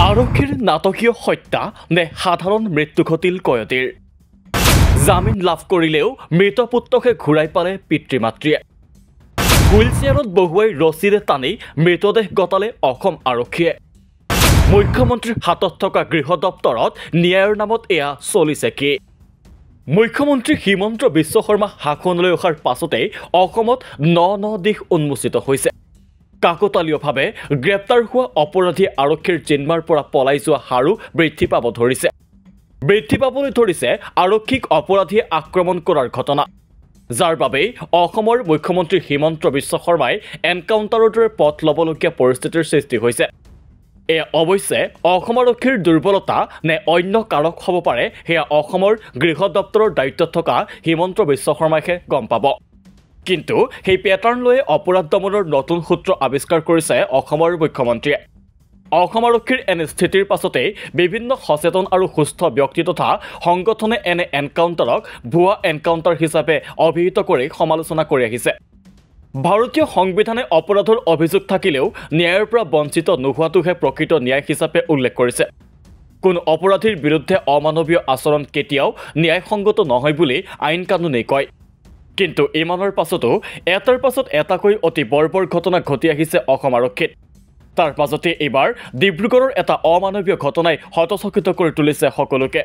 আৰক্ষীৰ নাটকীয় হত্যা নে সাধাৰণ মৃত্যু ঘটিল কয়দীৰ জামিন লাভ কৰিলেও মৃত পুত্ৰকে ঘূৰাই পালে পিতৃ মাতৃয়ে হুইলচেয়াৰত বহুৱাই ৰছীৰে টানি মৃতদেহ গতালে অসম আৰক্ষীয়ে মুখ্যমন্ত্ৰীৰ হাতত থকা গৃহ দপ্তৰত ন্যায়ৰ নামত এয়া চলিছে কি মুখ্যমন্ত্ৰী হিমন্ত বিশ্ব শৰ্মা শাসনলৈ অহাৰ পাছতেই অসমত ন দিশ উন্মোচিত হৈছে কাকতালীয়ভাৱে গ্ৰেপ্তাৰ হোৱা অপৰাধী আৰক্ষীৰ জিম্মাৰ পৰা পলাই যোৱা হাৰো বৃদ্ধি পাব ধৰিছে বৃদ্ধি পাবলৈ ধৰিছে আৰক্ষীক অপৰাধীয়ে আক্ৰমণ কৰাৰ ঘটনা যাৰ বাবে অসমৰ মুখ্যমন্ত্ৰী হিমন্ত বিশ্ব শৰ্মাই এনকাউণ্টাৰৰ দৰে পথ ল'বলগীয়া পৰিস্থিতিৰ সৃষ্টি হৈছে এয়া অৱশ্যে অসম আৰক্ষীৰ দুৰ্বলতা নে অন্য কাৰক হ'ব পাৰে সেয়া অসমৰ গৃহ দপ্তৰৰ দায়িত্বত থকা হিমন্ত বিশ্ব শৰ্মাইহে গম পাব কিন্তু সেই পেটাৰ্ণ লৈ অপৰাধ দমনৰ নতুন সূত্ৰ আৱিষ্কাৰ কৰিছে অসমৰ মুখ্যমন্ত্ৰীয়ে অসম আৰক্ষীৰ এনে স্থিতিৰ পাছতেই বিভিন্ন সচেতন আৰু সুস্থ ব্যক্তি তথা সংগঠনে এনে এনকাউণ্টাৰক ভুৱা এনকাউণ্টাৰ হিচাপে অভিহিত কৰি সমালোচনা কৰি আহিছে ভাৰতীয় সংবিধানে অপৰাধৰ অভিযোগ থাকিলেও ন্যায়ৰ পৰা বঞ্চিত নোহোৱাটোহে প্ৰকৃত ন্যায় হিচাপে উল্লেখ কৰিছে কোনো অপৰাধীৰ বিৰুদ্ধে অমানৱীয় আচৰণ কেতিয়াও ন্যায়সংগত নহয় বুলি আইন কানুনে কয় কিন্তু ইমানৰ পাছতো এটাৰ পাছত এটাকৈ অতি বৰ্বৰ ঘটনা ঘটি আহিছে অসম আৰক্ষীত তাৰ পাছতে এইবাৰ ডিব্ৰুগড়ৰ এটা অমানৱীয় ঘটনাই হতচকিত কৰি তুলিছে সকলোকে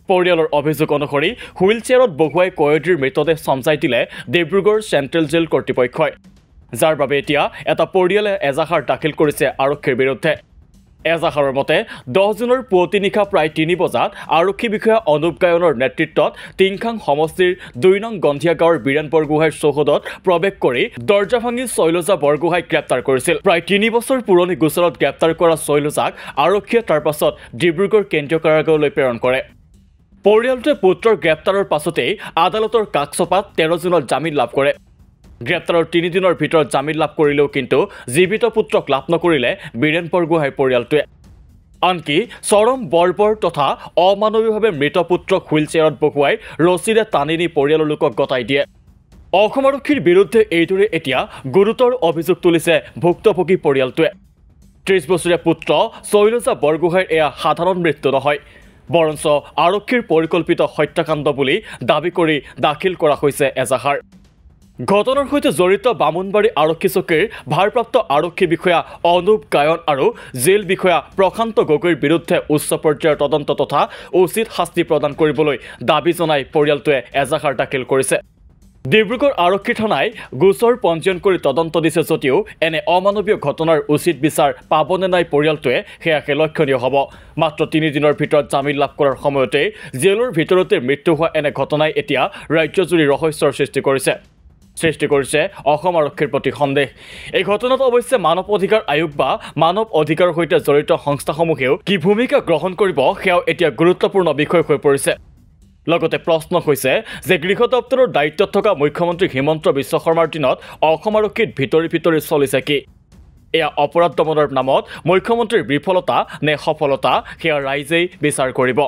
পৰিয়ালৰ অভিযোগ অনুসৰি হুইলচেয়াৰত বহুৱাই কয়দীৰ মৃতদেহ চমজাই দিলে ডিব্ৰুগড় চেণ্ট্ৰেল জেল কৰ্তৃপক্ষই যাৰ বাবে এতিয়া এটা পৰিয়ালে এজাহাৰ দাখিল কৰিছে আৰক্ষীৰ বিৰুদ্ধে এজাহাৰৰ মতে 10 জুনৰ পুৱতি নিশা প্ৰায় 3 বজাত আৰক্ষী বিষয়া অনুপ গায়নৰ নেতৃত্বত টিংখাং সমষ্টিৰ 2 নং গন্ধিয়া গাঁৱৰ বীৰেন বৰগোহাঁইৰ চৌহদত প্ৰৱেশ কৰি দৰ্জা ভাঙি শৈলজা বৰগোহাঁইক গ্ৰেপ্তাৰ কৰিছিল প্ৰায় 3 বছৰ পুৰণি গোচৰত গ্ৰেপ্তাৰ কৰা শৈলজাক আৰক্ষীয়ে তাৰ পাছত ডিব্ৰুগড় কেন্দ্ৰীয় কাৰাগাৰলৈ প্ৰেৰণ কৰে পৰিয়ালটোৱে পুত্ৰৰ গ্ৰেপ্তাৰৰ পাছতেই আদালতৰ কাকচপাত 13 জুনত জামিন লাভ কৰে গ্ৰেপ্তাৰৰ 3 দিনৰ ভিতৰত জামিন লাভ কৰিলেও কিন্তু জীৱিত পুত্ৰক লাভ নকৰিলে বীৰেন বৰগোহাঁইৰ পৰিয়ালটোৱে আনকি চৰম বৰ্বৰ তথা অমানৱীয়ভাৱে মৃত পুত্ৰক হুইলচেয়াৰত বহুৱাই ৰছীৰে টানি নি পৰিয়ালৰ লোকক গতাই দিয়ে অসম আৰক্ষীৰ বিৰুদ্ধে এইদৰে এতিয়া গুৰুতৰ অভিযোগ তুলিছে ভুক্তভোগী পৰিয়ালটোৱে 30 বছৰীয়া পুত্ৰ শৈলজা বৰগোহাঁইৰ এয়া সাধাৰণ মৃত্যু নহয় বৰঞ্চ আৰক্ষীৰ পৰিকল্পিত হত্যাকাণ্ড বুলি দাবী কৰি দাখিল কৰা হৈছে এজাহাৰ ঘটনাৰ সৈতে জড়িত বামুণবাৰী আৰক্ষী চকীৰ ভাৰপ্ৰাপ্ত আৰক্ষী বিষয়া অনুপ গায়ন আৰু জেল বিষয়া প্ৰশান্ত গগৈৰ বিৰুদ্ধে উচ্চ পৰ্যায়ৰ তদন্ত তথা উচিত শাস্তি প্ৰদান কৰিবলৈ দাবী জনাই পৰিয়ালটোৱে এজাহাৰ দাখিল কৰিছে ডিব্ৰুগড় আৰক্ষী থানাই গোচৰ পঞ্জীয়ন কৰি তদন্ত দিছে যদিও এনে অমানৱীয় ঘটনাৰ উচিত বিচাৰ পাবনে নাই পৰিয়ালটোৱে সেয়াকে লক্ষণীয় হ'ব মাত্ৰ 3 দিনৰ ভিতৰত জামিন লাভ কৰাৰ সময়তে জেলৰ ভিতৰতে মৃত্যু হোৱা এনে ঘটনাই এতিয়া ৰাজ্যজুৰি ৰহস্যৰ সৃষ্টি কৰিছে অসম আৰক্ষীৰ প্ৰতি সন্দেহ এই ঘটনাত অৱশ্যে মানৱ অধিকাৰ আয়োগ বা মানৱ অধিকাৰৰ সৈতে জড়িত সংস্থাসমূহেও কি ভূমিকা গ্ৰহণ কৰিব সেয়াও এতিয়া গুৰুত্বপূৰ্ণ বিষয় হৈ পৰিছে লগতে প্ৰশ্ন হৈছে যে গৃহ দপ্তৰৰ দায়িত্বত থকা মুখ্যমন্ত্ৰী হিমন্ত বিশ্ব শৰ্মাৰ দিনত অসম আৰক্ষীত ভিতৰি চলিছে কি এয়া অপৰাধ দমনৰ নামত মুখ্যমন্ত্ৰীৰ বিফলতা নে সফলতা সেয়া ৰাইজেই বিচাৰ কৰিব